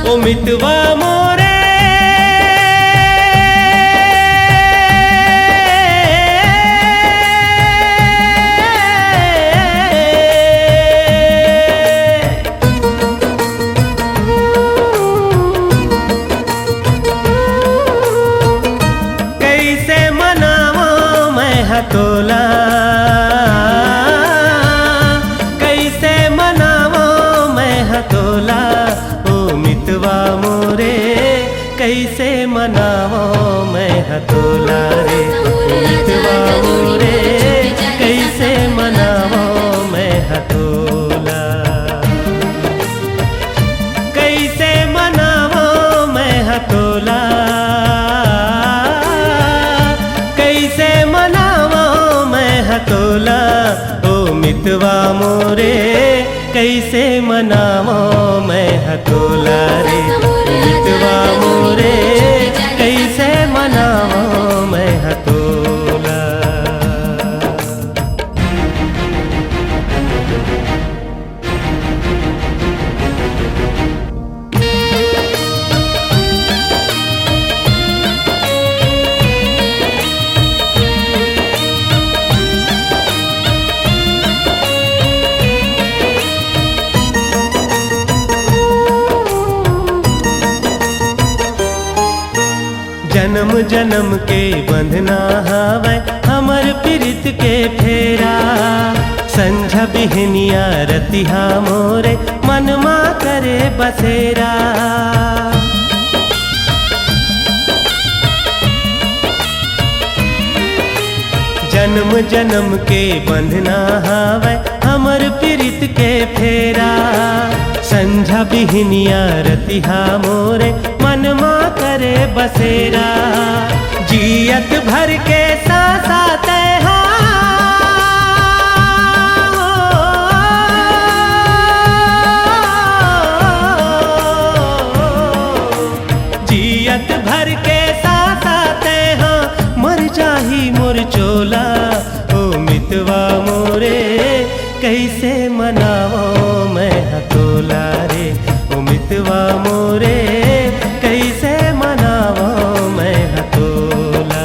ओ मितवा मोरे कैसे मनावो मैं हतोला, कैसे मनावो मैं हतोला, ओ मितवा मोरे कैसे मनावो मैं हतोला रे, ओ मितवा मोरे कैसे मनावो मैं हतोला, कैसे मनावो मैं हतोला, कैसे मनावो मैं हतोला, ओ मितवा मोरे कैसे मनावो मैं हतोला रे, मितवा मोरे कैसे मनावो मैं हतोला। जन्म जन्म के बंधना हावै हमर प्रीत के फेरा, संझा बिहनिया रतिहा मोरे मनमा करे बसेरा, जन्म जन्म के बंधना हावै हमर प्रीत के फेरा, संझा बिहनिया रतिहा मोरे मनमा करे बसेरा, जियत भर के साथ हो, जियत भर के साथ हो, मर जाही मोर चोला, ओ मितवा मोरे कैसे मनावो मैं हतोला रे, ओ मितवा मोरे कैसे मनावो मैं हतोला।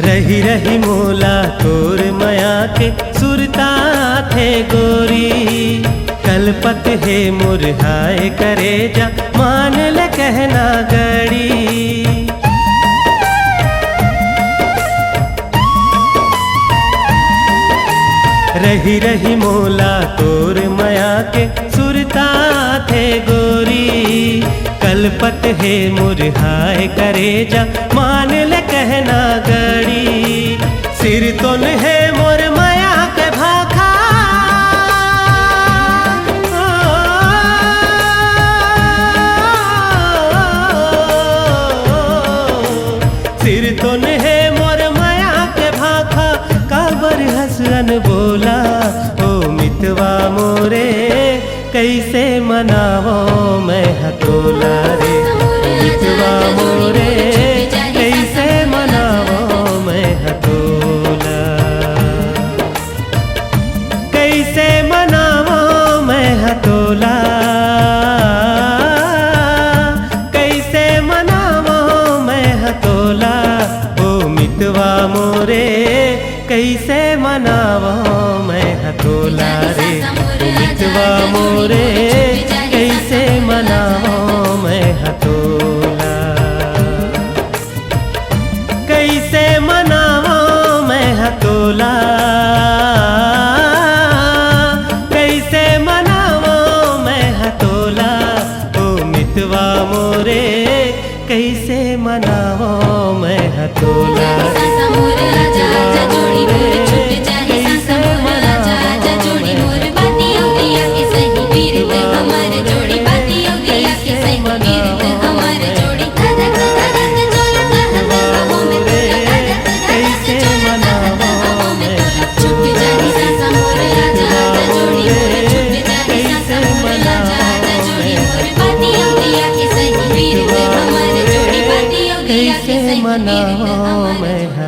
रही रही मोला तोर मया के सुरता थे गोरी, कलपत है मुरहाए करे जा मान ले कहना गड़ी, रही रही मोला तोर मया के सुरता थे गोरी, कलपत है मुरहाए करे जा मान ले कहना गड़ी, सिर तोन है मोर माया के भाखा, सिर तोन है मोर माया के भाखा, काबर हसन बोला, ओ मितवा मोरे कैसे मनावो मैं हतोला रे, मितवा मोरे कैसे मनावो मैं हतोला, कैसे मनावो मैं हतोला, कैसे मनावो मैं हतोला, ओ मितवा मोरे कैसे मनावो मैं हतोला रे, मितवा मोरे कैसे मनावो मैं हतोला, कैसे मनावो मैं हतोला, कैसे मनावो मैं हतोला, ओ मितवा मोरे कैसे मनावो मैं हतोला रे, मितवा मोरे